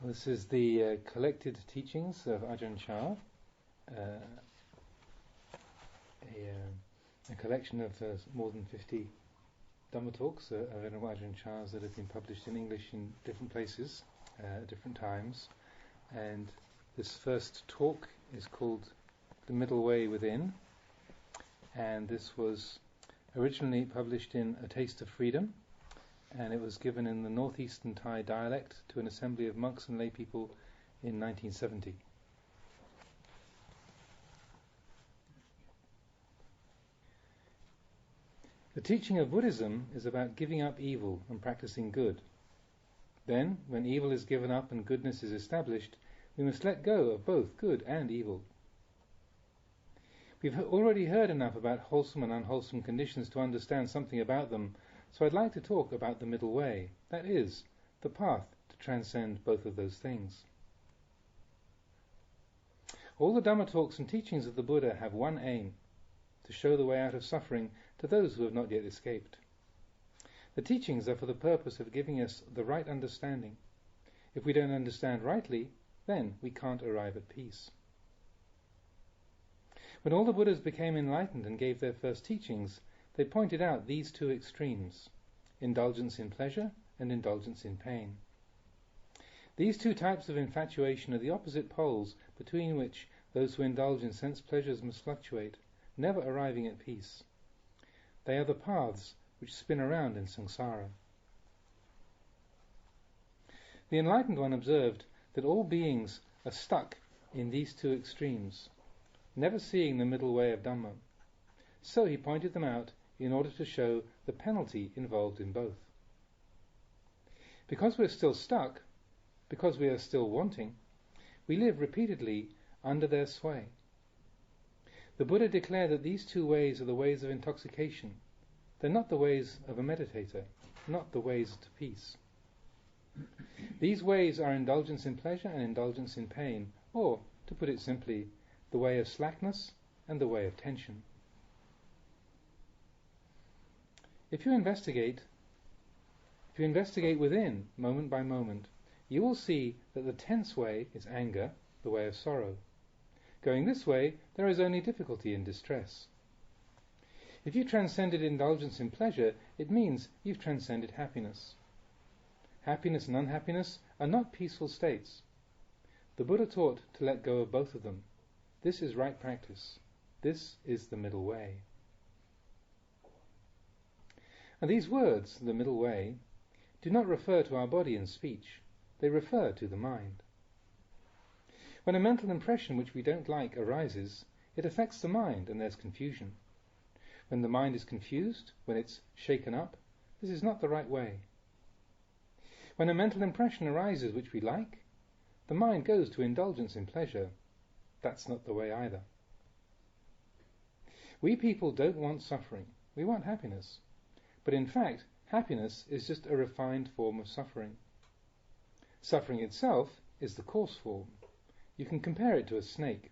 This is the collected teachings of Ajahn Chah, a collection of more than 50 Dhamma Talks of Ajahn Chah's that have been published in English in different places at different times. And this first talk is called The Middle Way Within, and this was originally published in A Taste of Freedom, and it was given in the northeastern Thai dialect to an assembly of monks and lay people in 1970. The teaching of Buddhism is about giving up evil and practicing good. Then, when evil is given up and goodness is established, we must let go of both good and evil. We've already heard enough about wholesome and unwholesome conditions to understand something about them, so I'd like to talk about the middle way, that is, the path to transcend both of those things. All the Dhamma talks and teachings of the Buddha have one aim: to show the way out of suffering to those who have not yet escaped. The teachings are for the purpose of giving us the right understanding. If we don't understand rightly, then we can't arrive at peace. When all the Buddhas became enlightened and gave their first teachings, they pointed out these two extremes: indulgence in pleasure and indulgence in pain. These two types of infatuation are the opposite poles between which those who indulge in sense pleasures must fluctuate, never arriving at peace. They are the paths which spin around in samsara. The enlightened one observed that all beings are stuck in these two extremes, never seeing the middle way of Dhamma. So he pointed them out in order to show the penalty involved in both. Because we're still stuck, because we are still wanting, we live repeatedly under their sway. The Buddha declared that these two ways are the ways of intoxication. They're not the ways of a meditator, not the ways to peace. These ways are indulgence in pleasure and indulgence in pain, or, to put it simply, the way of slackness and the way of tension. If you investigate within, moment by moment, you will see that the tense way is anger, the way of sorrow. Going this way, there is only difficulty and distress. If you transcended indulgence in pleasure, it means you've transcended happiness. Happiness and unhappiness are not peaceful states. The Buddha taught to let go of both of them. This is right practice. This is the middle way. And these words, the middle way, do not refer to our body and speech. They refer to the mind. When a mental impression which we don't like arises, it affects the mind and there's confusion. When the mind is confused, when it's shaken up, this is not the right way. When a mental impression arises which we like, the mind goes to indulgence in pleasure. That's not the way either. We people don't want suffering. We want happiness. But in fact, happiness is just a refined form of suffering. Suffering itself is the coarse form. You can compare it to a snake.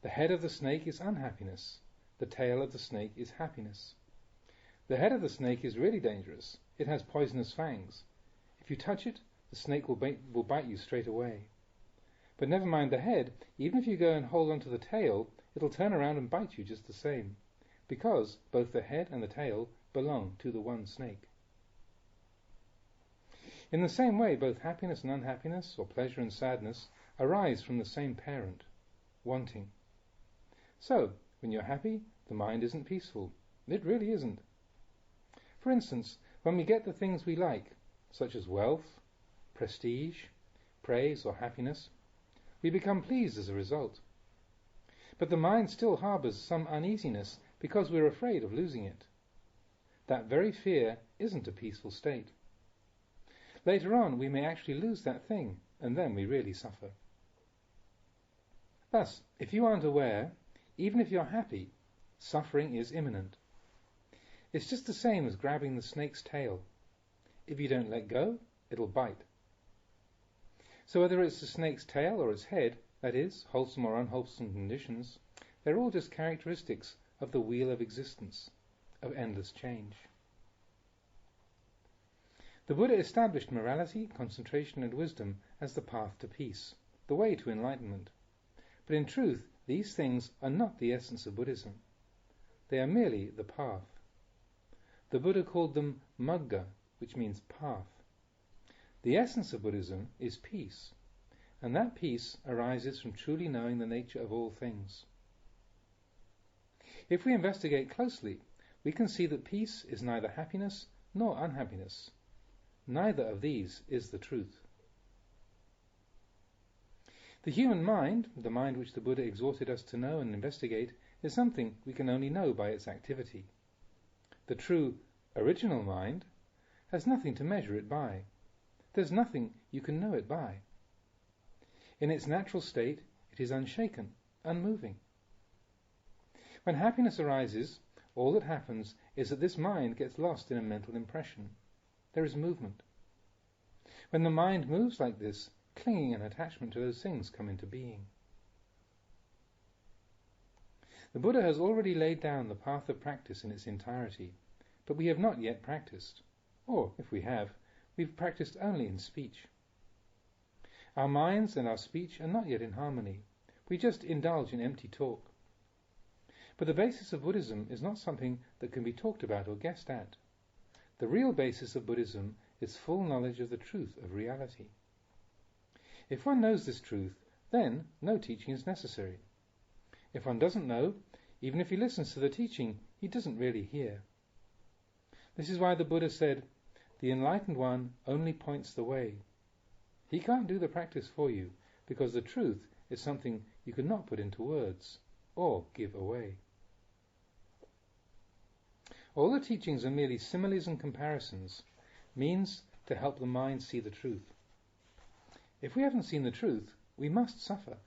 The head of the snake is unhappiness. The tail of the snake is happiness. The head of the snake is really dangerous. It has poisonous fangs. If you touch it, the snake will bite you straight away. But never mind the head, even if you go and hold on to the tail, it'll turn around and bite you just the same, because both the head and the tail belong to the one snake. In the same way, both happiness and unhappiness, or pleasure and sadness, arise from the same parent, wanting. So, when you're happy, the mind isn't peaceful. It really isn't. For instance, when we get the things we like, such as wealth, prestige, praise or happiness, we become pleased as a result. But the mind still harbours some uneasiness because we're afraid of losing it. That very fear isn't a peaceful state. Later on, we may actually lose that thing, and then we really suffer. Thus, if you aren't aware, even if you're happy, suffering is imminent. It's just the same as grabbing the snake's tail. If you don't let go, it'll bite. So whether it's the snake's tail or its head, that is, wholesome or unwholesome conditions, they're all just characteristics of the wheel of existence, of endless change. The Buddha established morality, concentration and wisdom as the path to peace, the way to enlightenment. But in truth, these things are not the essence of Buddhism. They are merely the path. The Buddha called them magga, which means path. The essence of Buddhism is peace, and that peace arises from truly knowing the nature of all things. If we investigate closely, we can see that peace is neither happiness nor unhappiness. Neither of these is the truth. The human mind, the mind which the Buddha exhorted us to know and investigate, is something we can only know by its activity. The true original mind has nothing to measure it by. There's nothing you can know it by. In its natural state, it is unshaken, unmoving. When happiness arises, all that happens is that this mind gets lost in a mental impression. There is movement. When the mind moves like this, clinging and attachment to those things come into being. The Buddha has already laid down the path of practice in its entirety, but we have not yet practiced. Or, if we have, we've practiced only in speech. Our minds and our speech are not yet in harmony. We just indulge in empty talk. But the basis of Buddhism is not something that can be talked about or guessed at. The real basis of Buddhism is full knowledge of the truth of reality. If one knows this truth, then no teaching is necessary. If one doesn't know, even if he listens to the teaching, he doesn't really hear. This is why the Buddha said, "The enlightened one only points the way." He can't do the practice for you, because the truth is something you cannot put into words or give away. All the teachings are merely similes and comparisons, means to help the mind see the truth. If we haven't seen the truth, we must suffer.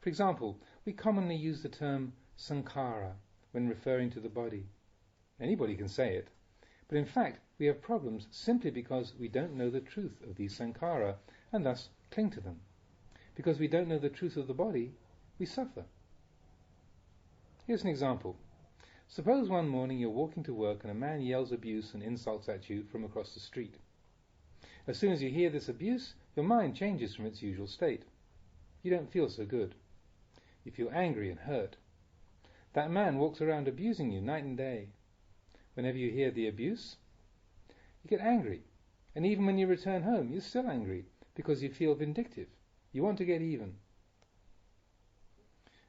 For example, we commonly use the term sankhara when referring to the body. Anybody can say it, but in fact we have problems simply because we don't know the truth of these sankhara and thus cling to them. Because we don't know the truth of the body, we suffer. Here's an example. Suppose one morning you're walking to work and a man yells abuse and insults at you from across the street. As soon as you hear this abuse, your mind changes from its usual state. You don't feel so good. You feel angry and hurt. That man walks around abusing you night and day. Whenever you hear the abuse, you get angry. And even when you return home, you're still angry because you feel vindictive. You want to get even.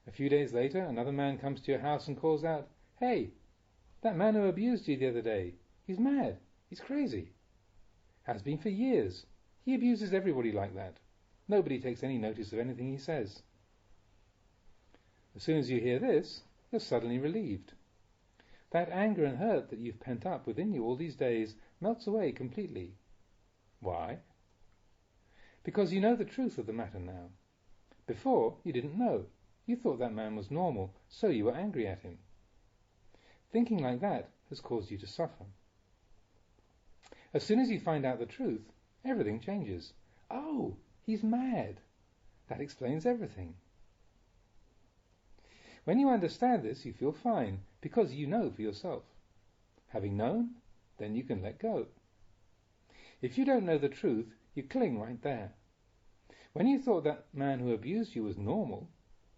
A few days later, another man comes to your house and calls out, "Hey, that man who abused you the other day, he's mad, he's crazy. Has been for years. He abuses everybody like that. Nobody takes any notice of anything he says." As soon as you hear this, you're suddenly relieved. That anger and hurt that you've pent up within you all these days melts away completely. Why? Because you know the truth of the matter now. Before, you didn't know. You thought that man was normal, so you were angry at him. Thinking like that has caused you to suffer. As soon as you find out the truth, everything changes. Oh, he's mad. That explains everything. When you understand this, you feel fine, because you know for yourself. Having known, then you can let go. If you don't know the truth, you cling right there. When you thought that man who abused you was normal,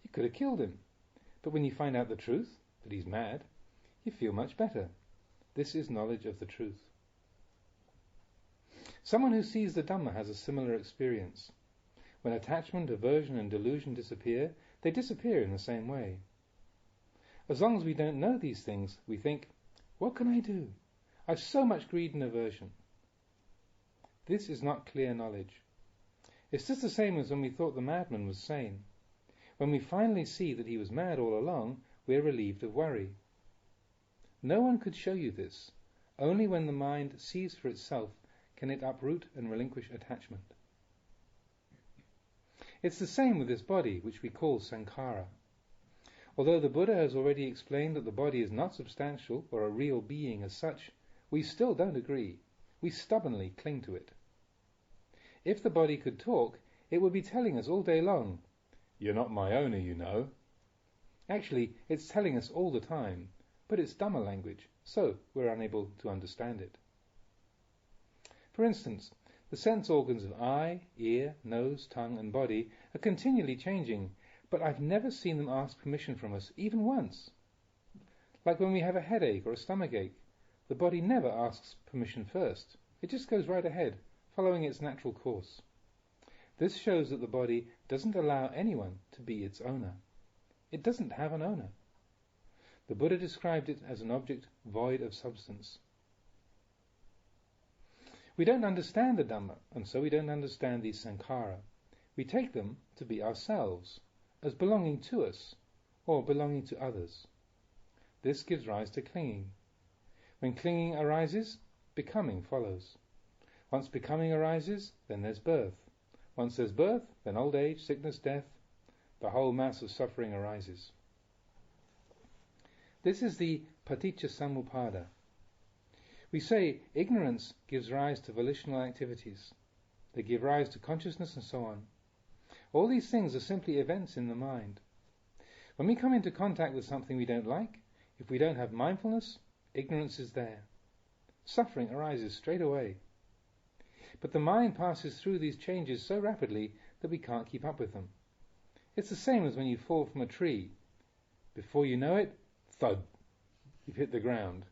you could have killed him. But when you find out the truth, that he's mad, you feel much better. This is knowledge of the truth. Someone who sees the Dhamma has a similar experience. When attachment, aversion and delusion disappear, they disappear in the same way. As long as we don't know these things, we think, "What can I do? I've so much greed and aversion." This is not clear knowledge. It's just the same as when we thought the madman was sane. When we finally see that he was mad all along, we're relieved of worry. No one could show you this. Only when the mind sees for itself can it uproot and relinquish attachment. It's the same with this body, which we call sankhara. Although the Buddha has already explained that the body is not substantial or a real being as such, we still don't agree. We stubbornly cling to it. If the body could talk, it would be telling us all day long, "You're not my owner, you know." Actually, it's telling us all the time, but it's Dhamma language, so we're unable to understand it. For instance, the sense organs of eye, ear, nose, tongue and body are continually changing, but I've never seen them ask permission from us, even once. Like when we have a headache or a stomachache, the body never asks permission first. It just goes right ahead, following its natural course. This shows that the body doesn't allow anyone to be its owner. It doesn't have an owner. The Buddha described it as an object void of substance. We don't understand the Dhamma, and so we don't understand these sankhara. We take them to be ourselves, as belonging to us, or belonging to others. This gives rise to clinging. When clinging arises, becoming follows. Once becoming arises, then there's birth. Once there's birth, then old age, sickness, death, the whole mass of suffering arises. This is the paticca samuppada. We say ignorance gives rise to volitional activities. They give rise to consciousness and so on. All these things are simply events in the mind. When we come into contact with something we don't like, if we don't have mindfulness, ignorance is there. Suffering arises straight away. But the mind passes through these changes so rapidly that we can't keep up with them. It's the same as when you fall from a tree. Before you know it, thud, you've hit the ground.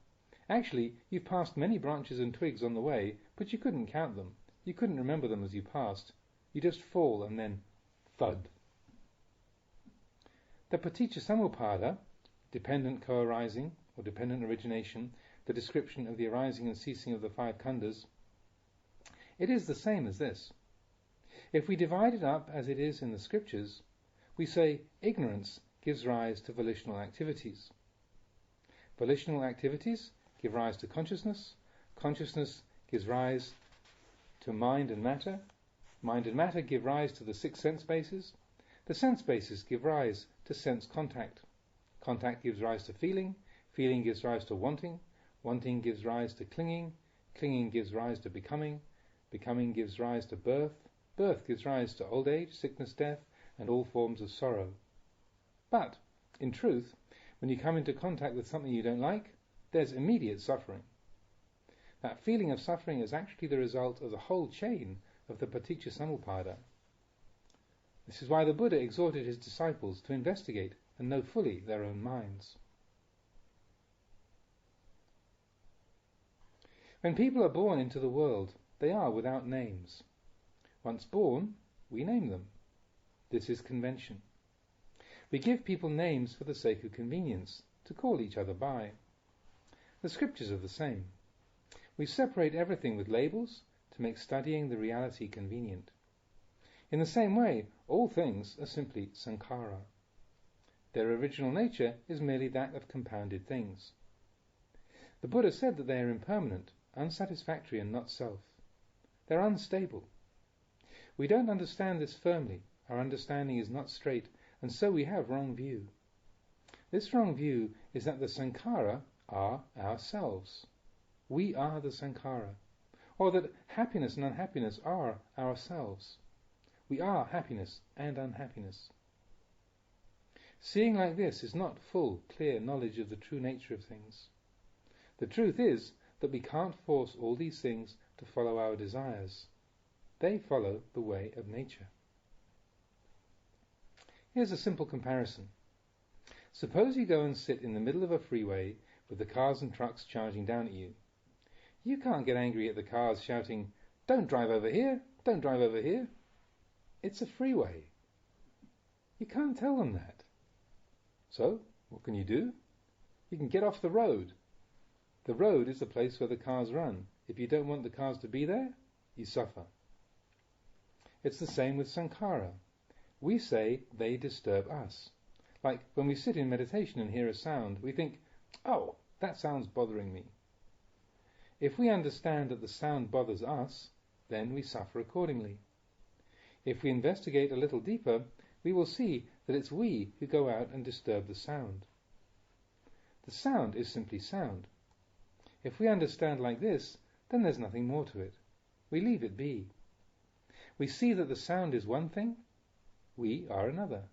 Actually, you've passed many branches and twigs on the way, but you couldn't count them. You couldn't remember them as you passed. You just fall and then thud. The paticca samuppada, dependent co-arising or dependent origination, the description of the arising and ceasing of the five khandhas, it is the same as this. If we divide it up as it is in the scriptures, we say ignorance gives rise to volitional activities. Volitional activities give rise to consciousness. Consciousness gives rise to mind and matter. Mind and matter give rise to the 6 sense bases. The sense bases give rise to sense contact. Contact gives rise to feeling. Feeling gives rise to wanting. Wanting gives rise to clinging. Clinging gives rise to becoming. Becoming gives rise to birth. Birth gives rise to old age, sickness, death, and all forms of sorrow. But, in truth, when you come into contact with something you don't like, there's immediate suffering. That feeling of suffering is actually the result of the whole chain of the paticca samuppada. This is why the Buddha exhorted his disciples to investigate and know fully their own minds. When people are born into the world, they are without names. Once born, we name them. This is convention. We give people names for the sake of convenience, to call each other by. The scriptures are the same. We separate everything with labels to make studying the reality convenient. In the same way, all things are simply sankhara. Their original nature is merely that of compounded things. The Buddha said that they are impermanent, unsatisfactory and not self. They're unstable. We don't understand this firmly. Our understanding is not straight, and so we have wrong view. This wrong view is that the sankhara are ourselves. We are the sankhara. Or that happiness and unhappiness are ourselves. We are happiness and unhappiness. Seeing like this is not full, clear knowledge of the true nature of things. The truth is that we can't force all these things to follow our desires. They follow the way of nature. Here's a simple comparison. Suppose you go and sit in the middle of a freeway with the cars and trucks charging down at you. You can't get angry at the cars shouting, "Don't drive over here, don't drive over here." It's a freeway. You can't tell them that. So, what can you do? You can get off the road. The road is the place where the cars run. If you don't want the cars to be there, you suffer. It's the same with sankhara. We say they disturb us. Like when we sit in meditation and hear a sound, we think, "Oh, that sound's bothering me." If we understand that the sound bothers us, then we suffer accordingly. If we investigate a little deeper, we will see that it's we who go out and disturb the sound. The sound is simply sound. If we understand like this, then there's nothing more to it. We leave it be. We see that the sound is one thing, we are another.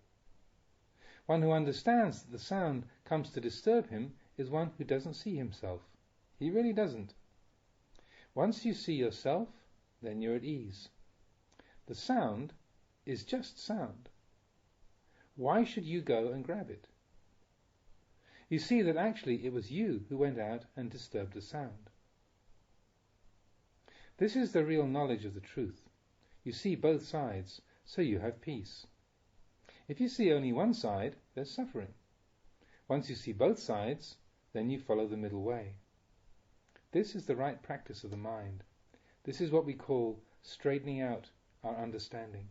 One who understands that the sound comes to disturb him is one who doesn't see himself. He really doesn't. Once you see yourself, then you're at ease. The sound is just sound. Why should you go and grab it? You see that actually it was you who went out and disturbed the sound. This is the real knowledge of the truth. You see both sides, so you have peace. If you see only one side, there's suffering. Once you see both sides, then you follow the middle way. This is the right practice of the mind. This is what we call straightening out our understanding.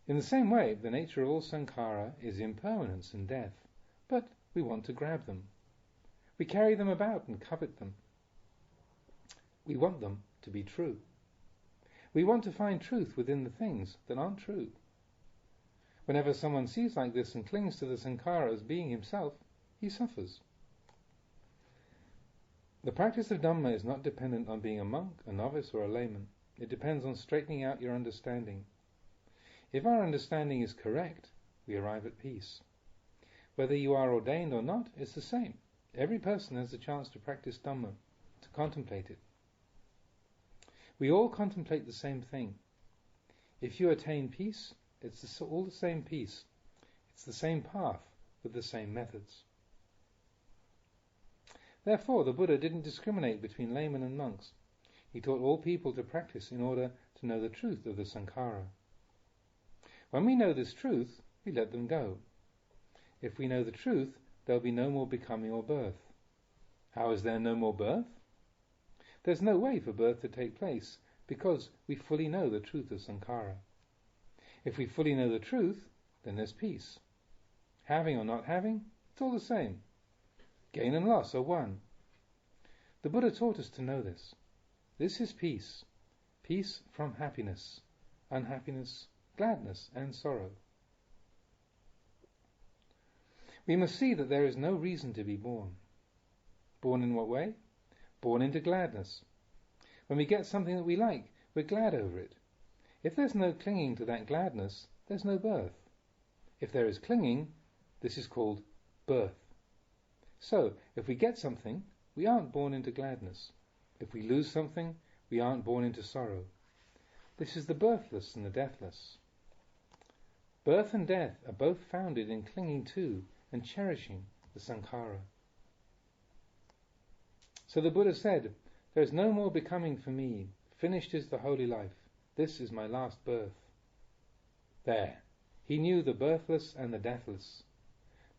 In the same way, the nature of all sankhara is impermanence and death, but we want to grab them. We carry them about and covet them. We want them to be true. We want to find truth within the things that aren't true. Whenever someone sees like this and clings to the sankhara as being himself, he suffers. The practice of Dhamma is not dependent on being a monk, a novice, or a layman. It depends on straightening out your understanding. If our understanding is correct, we arrive at peace. Whether you are ordained or not, it's the same. Every person has the chance to practice Dhamma, to contemplate it. We all contemplate the same thing. If you attain peace, it's all the same peace. It's the same path with the same methods. Therefore, the Buddha didn't discriminate between laymen and monks. He taught all people to practice in order to know the truth of the sankhara. When we know this truth, we let them go. If we know the truth, there'll be no more becoming or birth. How is there no more birth? There's no way for birth to take place, because we fully know the truth of sankhara. If we fully know the truth, then there's peace. Having or not having, it's all the same. Gain and loss are one. The Buddha taught us to know this. This is peace. Peace from happiness, unhappiness, gladness and sorrow. We must see that there is no reason to be born. Born in what way? Born into gladness. When we get something that we like, we're glad over it. If there's no clinging to that gladness, there's no birth. If there is clinging, this is called birth. So, if we get something, we aren't born into gladness. If we lose something, we aren't born into sorrow. This is the birthless and the deathless. Birth and death are both founded in clinging to and cherishing the sankhara. So the Buddha said, "There is no more becoming for me. Finished is the holy life. This is my last birth." There. He knew the birthless and the deathless.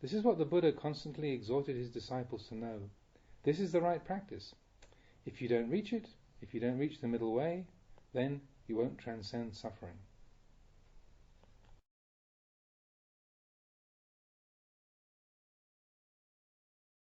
This is what the Buddha constantly exhorted his disciples to know. This is the right practice. If you don't reach it, if you don't reach the middle way, then you won't transcend suffering.